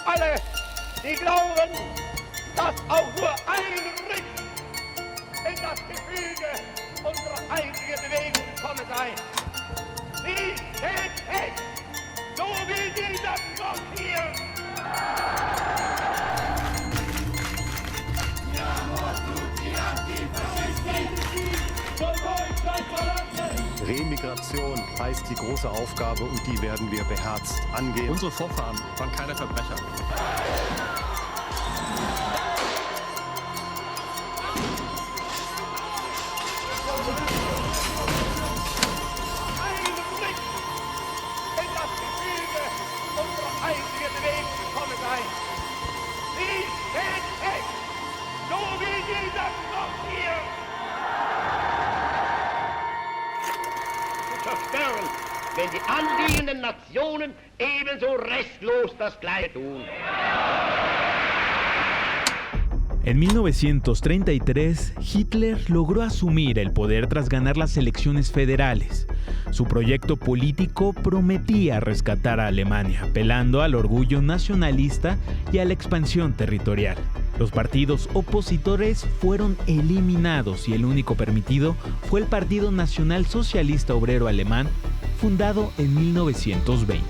alle, die glauben, dass auch nur ein Riss in das Gefüge unserer einzigen Bewegung gekommen sei. Sie steht fest, so wie dieser Block hier. Remigration heißt die große Aufgabe und die werden wir beherzt angehen. Unsere Vorfahren waren keine Verbrecher. Wenn die anliegenden Nationen ebenso restlos das Gleiche tun. En 1933, Hitler logró asumir el poder tras ganar las elecciones federales. Su proyecto político prometía rescatar a Alemania, apelando al orgullo nacionalista y a la expansión territorial. Los partidos opositores fueron eliminados y el único permitido fue el Partido Nacional Socialista Obrero Alemán, fundado en 1920.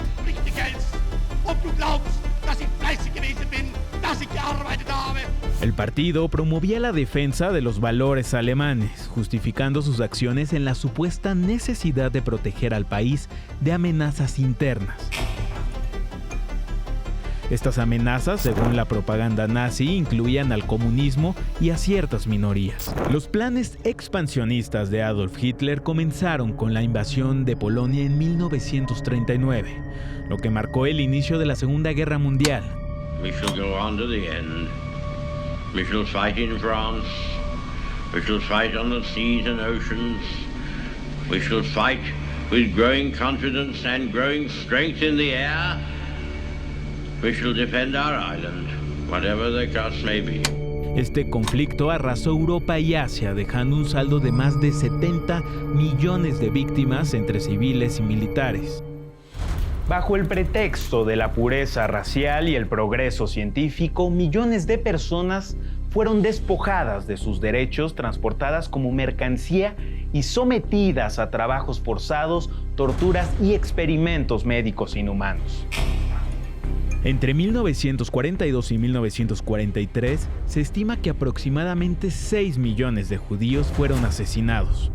El partido promovía la defensa de los valores alemanes, justificando sus acciones en la supuesta necesidad de proteger al país de amenazas internas. Estas amenazas, según la propaganda nazi, incluían al comunismo y a ciertas minorías. Los planes expansionistas de Adolf Hitler comenzaron con la invasión de Polonia en 1939, lo que marcó el inicio de la Segunda Guerra Mundial. We shall go on to the end. We shall fight in France. We shall fight on the seas and oceans. We shall fight with growing confidence and growing strength in the air. We shall defend our island, whatever the cost may be. Este conflicto arrasó Europa y Asia, dejando un saldo de más de 70 millones de víctimas entre civiles y militares. Bajo el pretexto de la pureza racial y el progreso científico, millones de personas fueron despojadas de sus derechos, transportadas como mercancía y sometidas a trabajos forzados, torturas y experimentos médicos inhumanos. Entre 1942 y 1943, se estima que aproximadamente 6 millones de judíos fueron asesinados.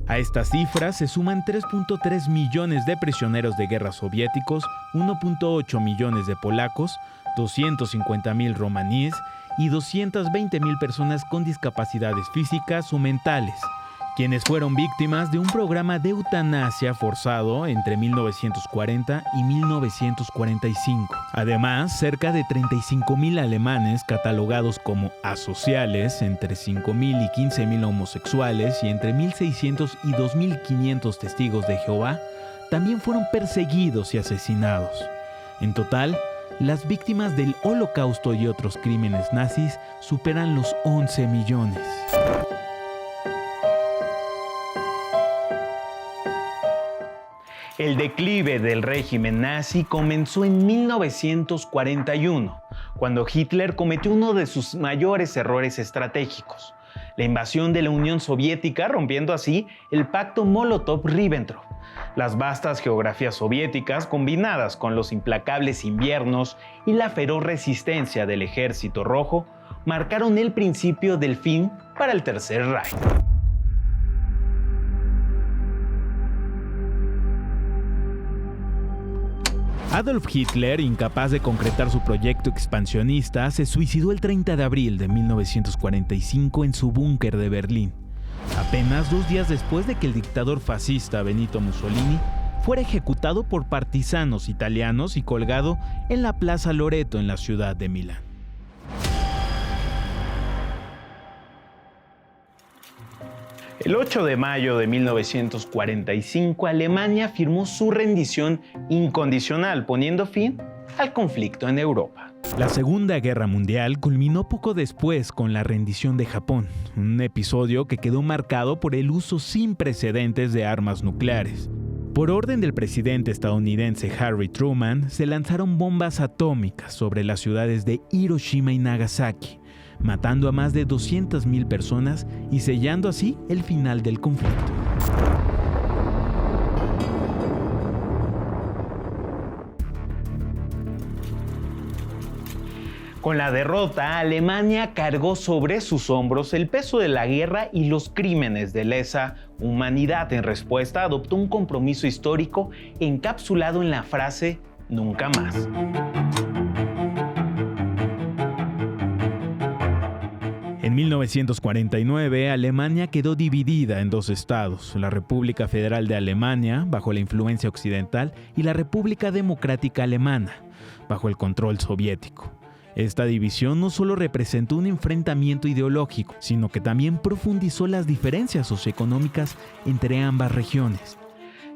A estas cifras se suman 3.3 millones de prisioneros de guerra soviéticos, 1.8 millones de polacos, 250,000 romaníes y 220,000 personas con discapacidades físicas o mentales, quienes fueron víctimas de un programa de eutanasia forzado entre 1940 y 1945. Además, cerca de 35,000 alemanes catalogados como asociales, entre 5,000 y 15,000 homosexuales y entre 1,600 y 2,500 testigos de Jehová, también fueron perseguidos y asesinados. En total, las víctimas del Holocausto y otros crímenes nazis superan los 11 millones. El declive del régimen nazi comenzó en 1941, cuando Hitler cometió uno de sus mayores errores estratégicos, la invasión de la Unión Soviética, rompiendo así el pacto Molotov-Ribbentrop. Las vastas geografías soviéticas, combinadas con los implacables inviernos y la feroz resistencia del Ejército Rojo, marcaron el principio del fin para el Tercer Reich. Adolf Hitler, incapaz de concretar su proyecto expansionista, se suicidó el 30 de abril de 1945 en su búnker de Berlín, apenas 2 días después de que el dictador fascista Benito Mussolini fuera ejecutado por partisanos italianos y colgado en la Plaza Loreto en la ciudad de Milán. El 8 de mayo de 1945, Alemania firmó su rendición incondicional, poniendo fin al conflicto en Europa. La Segunda Guerra Mundial culminó poco después con la rendición de Japón, un episodio que quedó marcado por el uso sin precedentes de armas nucleares. Por orden del presidente estadounidense Harry Truman, se lanzaron bombas atómicas sobre las ciudades de Hiroshima y Nagasaki, matando a más de 200,000 personas y sellando así el final del conflicto. Con la derrota, Alemania cargó sobre sus hombros el peso de la guerra y los crímenes de lesa humanidad. En respuesta, adoptó un compromiso histórico encapsulado en la frase "nunca más". En 1949, Alemania quedó dividida en dos estados, la República Federal de Alemania, bajo la influencia occidental, y la República Democrática Alemana, bajo el control soviético. Esta división no solo representó un enfrentamiento ideológico, sino que también profundizó las diferencias socioeconómicas entre ambas regiones.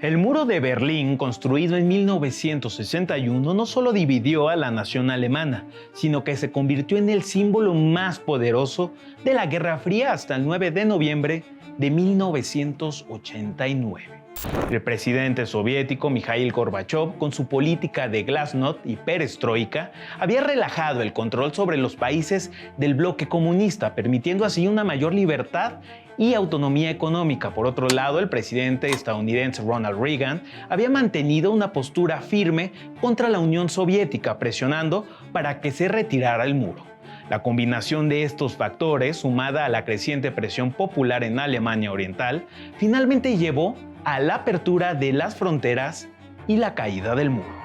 El muro de Berlín, construido en 1961, no solo dividió a la nación alemana, sino que se convirtió en el símbolo más poderoso de la Guerra Fría hasta el 9 de noviembre de 1989. El presidente soviético Mikhail Gorbachev, con su política de glasnost y perestroika, había relajado el control sobre los países del bloque comunista, permitiendo así una mayor libertad y autonomía económica. Por otro lado, el presidente estadounidense Ronald Reagan había mantenido una postura firme contra la Unión Soviética, presionando para que se retirara el muro. La combinación de estos factores, sumada a la creciente presión popular en Alemania Oriental, finalmente llevó a la apertura de las fronteras y la caída del muro.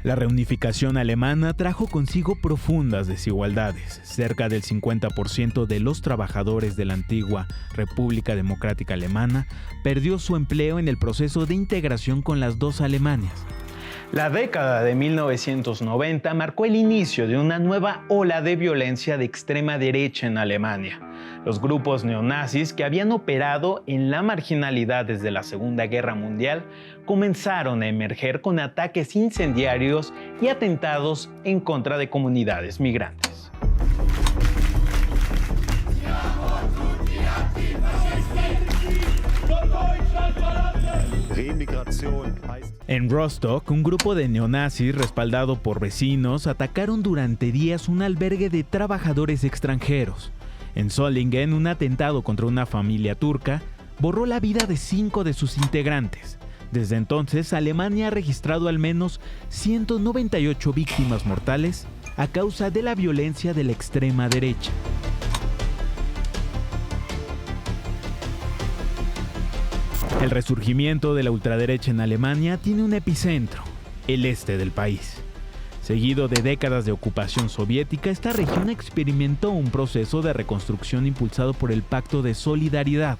La reunificación alemana trajo consigo profundas desigualdades. Cerca del 50% de los trabajadores de la antigua República Democrática Alemana perdió su empleo en el proceso de integración con las dos Alemanias. La década de 1990 marcó el inicio de una nueva ola de violencia de extrema derecha en Alemania. Los grupos neonazis que habían operado en la marginalidad desde la Segunda Guerra Mundial comenzaron a emerger con ataques incendiarios y atentados en contra de comunidades migrantes. En Rostock, un grupo de neonazis respaldado por vecinos atacaron durante días un albergue de trabajadores extranjeros. En Solingen, un atentado contra una familia turca borró la vida de 5 de sus integrantes. Desde entonces, Alemania ha registrado al menos 198 víctimas mortales a causa de la violencia de la extrema derecha. El resurgimiento de la ultraderecha en Alemania tiene un epicentro, el este del país. Seguido de décadas de ocupación soviética, esta región experimentó un proceso de reconstrucción impulsado por el Pacto de Solidaridad,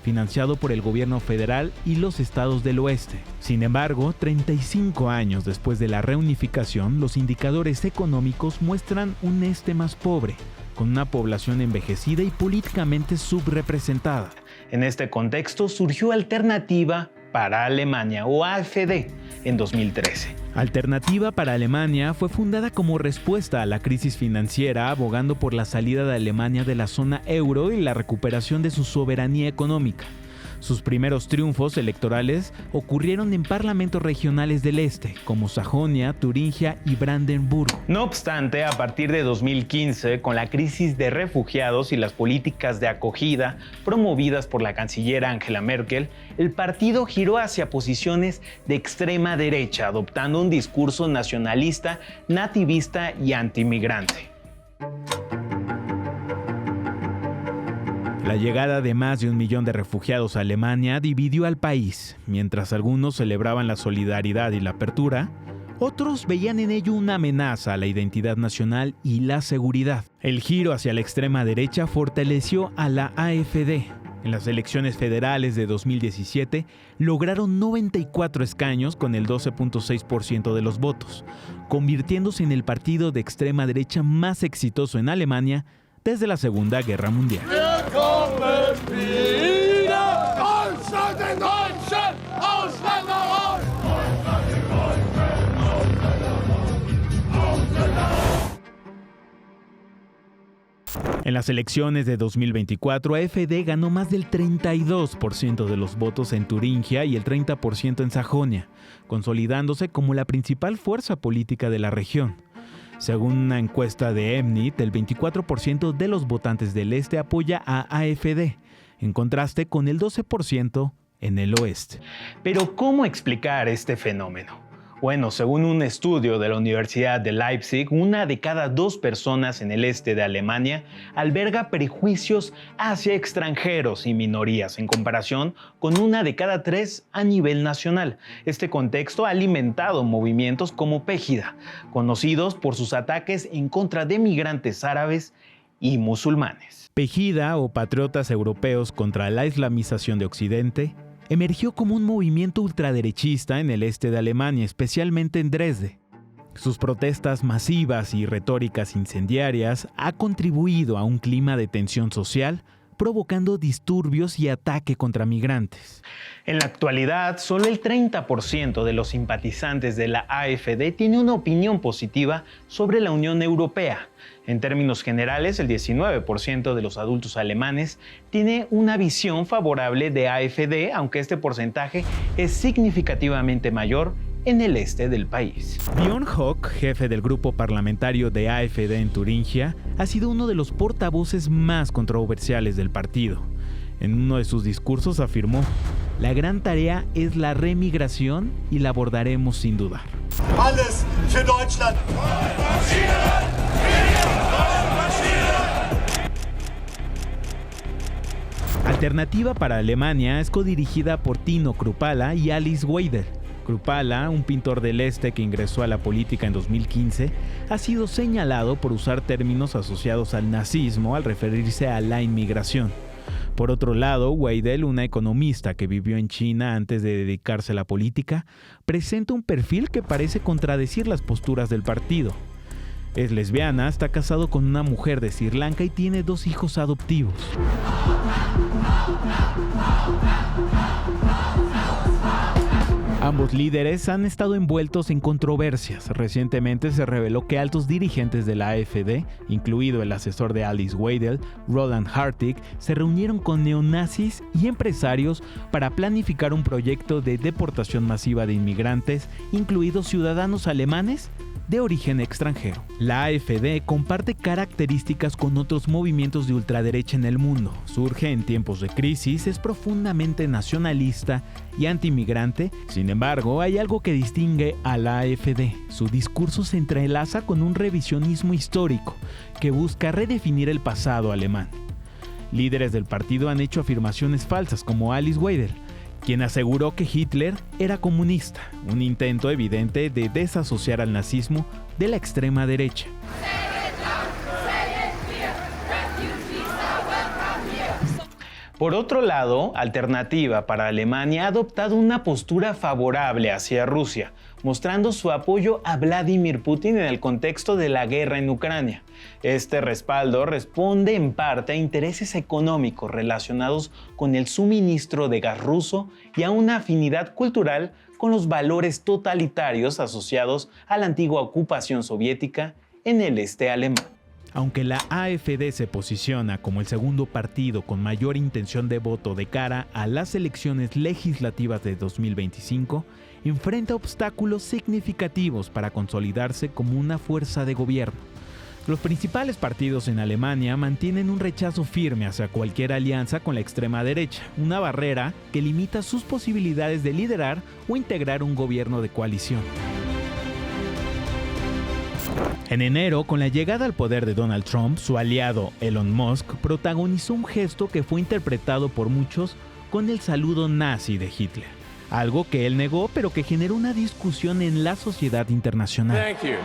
financiado por el gobierno federal y los estados del oeste. Sin embargo, 35 años después de la reunificación, los indicadores económicos muestran un este más pobre, con una población envejecida y políticamente subrepresentada. En este contexto surgió Alternativa para Alemania, o AfD, en 2013. Alternativa para Alemania fue fundada como respuesta a la crisis financiera, abogando por la salida de Alemania de la zona euro y la recuperación de su soberanía económica. Sus primeros triunfos electorales ocurrieron en parlamentos regionales del este, como Sajonia, Turingia y Brandenburgo. No obstante, a partir de 2015, con la crisis de refugiados y las políticas de acogida promovidas por la canciller Angela Merkel, el partido giró hacia posiciones de extrema derecha, adoptando un discurso nacionalista, nativista y antimigrante. La llegada de más de 1 millón de refugiados a Alemania dividió al país. Mientras algunos celebraban la solidaridad y la apertura, otros veían en ello una amenaza a la identidad nacional y la seguridad. El giro hacia la extrema derecha fortaleció a la AfD. En las elecciones federales de 2017 lograron 94 escaños con el 12.6% de los votos, convirtiéndose en el partido de extrema derecha más exitoso en Alemania desde la Segunda Guerra Mundial. En las elecciones de 2024, AfD ganó más del 32% de los votos en Turingia y el 30% en Sajonia, consolidándose como la principal fuerza política de la región. Según una encuesta de Emnit, el 24% de los votantes del este apoya a AfD, en contraste con el 12% en el oeste. Pero, ¿cómo explicar este fenómeno? Bueno, según un estudio de la Universidad de Leipzig, 1 de cada 2 personas en el este de Alemania alberga prejuicios hacia extranjeros y minorías, en comparación con 1 de cada 3 a nivel nacional. Este contexto ha alimentado movimientos como Pegida, conocidos por sus ataques en contra de migrantes árabes y musulmanes. Pegida, o Patriotas Europeos contra la Islamización de Occidente, emergió como un movimiento ultraderechista en el este de Alemania, especialmente en Dresde. Sus protestas masivas y retóricas incendiarias han contribuido a un clima de tensión social, provocando disturbios y ataque contra migrantes. En la actualidad, solo el 30% de los simpatizantes de la AfD tiene una opinión positiva sobre la Unión Europea. En términos generales, el 19% de los adultos alemanes tiene una visión favorable de AfD, aunque este porcentaje es significativamente mayor en el este del país. Björn Höcke, jefe del grupo parlamentario de AfD en Turingia, ha sido uno de los portavoces más controversiales del partido. En uno de sus discursos afirmó: "La gran tarea es la remigración y la abordaremos sin dudar". Alles für Deutschland. Alternativa para Alemania es codirigida por Tino Kruppala y Alice Weidel. Kruppala, un pintor del este que ingresó a la política en 2015, ha sido señalado por usar términos asociados al nazismo al referirse a la inmigración. Por otro lado, Weidel, una economista que vivió en China antes de dedicarse a la política, presenta un perfil que parece contradecir las posturas del partido. Es lesbiana, está casado con una mujer de Sri Lanka y tiene 2 hijos adoptivos. Ambos líderes han estado envueltos en controversias. Recientemente se reveló que altos dirigentes de la AfD, incluido el asesor de Alice Weidel, Roland Hartig, se reunieron con neonazis y empresarios para planificar un proyecto de deportación masiva de inmigrantes, incluidos ciudadanos alemanes de origen extranjero. La AfD comparte características con otros movimientos de ultraderecha en el mundo. Surge en tiempos de crisis, es profundamente nacionalista y antimigrante. Sin embargo, hay algo que distingue a la AfD. Su discurso se entrelaza con un revisionismo histórico que busca redefinir el pasado alemán. Líderes del partido han hecho afirmaciones falsas, como Alice Weidel, quien aseguró que Hitler era comunista, un intento evidente de desasociar al nazismo de la extrema derecha. Por otro lado, Alternativa para Alemania ha adoptado una postura favorable hacia Rusia, mostrando su apoyo a Vladimir Putin en el contexto de la guerra en Ucrania. Este respaldo responde en parte a intereses económicos relacionados con el suministro de gas ruso y a una afinidad cultural con los valores totalitarios asociados a la antigua ocupación soviética en el este alemán. Aunque la AfD se posiciona como el segundo partido con mayor intención de voto de cara a las elecciones legislativas de 2025, enfrenta obstáculos significativos para consolidarse como una fuerza de gobierno. Los principales partidos en Alemania mantienen un rechazo firme hacia cualquier alianza con la extrema derecha, una barrera que limita sus posibilidades de liderar o integrar un gobierno de coalición. En enero, con la llegada al poder de Donald Trump, su aliado Elon Musk protagonizó un gesto que fue interpretado por muchos con el saludo nazi de Hitler, algo que él negó pero que generó una discusión en la sociedad internacional. Thank you.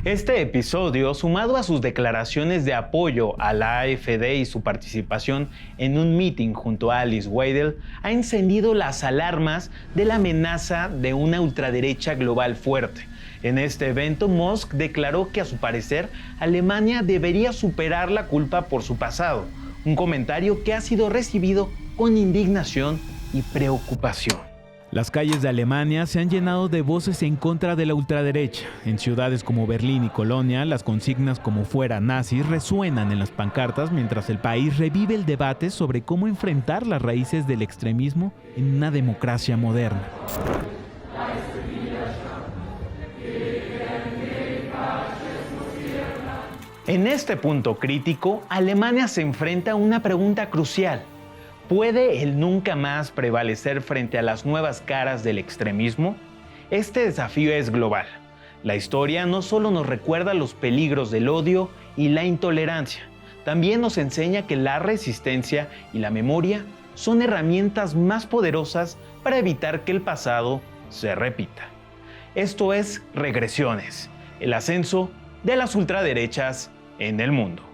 Este episodio, sumado a sus declaraciones de apoyo a la AfD y su participación en un meeting junto a Alice Weidel, ha encendido las alarmas de la amenaza de una ultraderecha global fuerte. En este evento, Musk declaró que a su parecer, Alemania debería superar la culpa por su pasado, un comentario que ha sido recibido con indignación y preocupación. Las calles de Alemania se han llenado de voces en contra de la ultraderecha. En ciudades como Berlín y Colonia, las consignas como "fuera nazis" resuenan en las pancartas, mientras el país revive el debate sobre cómo enfrentar las raíces del extremismo en una democracia moderna. En este punto crítico, Alemania se enfrenta a una pregunta crucial. ¿Puede el nunca más prevalecer frente a las nuevas caras del extremismo? Este desafío es global. La historia no solo nos recuerda los peligros del odio y la intolerancia, también nos enseña que la resistencia y la memoria son herramientas más poderosas para evitar que el pasado se repita. Esto es Regresiones, el ascenso de las ultraderechas en el mundo.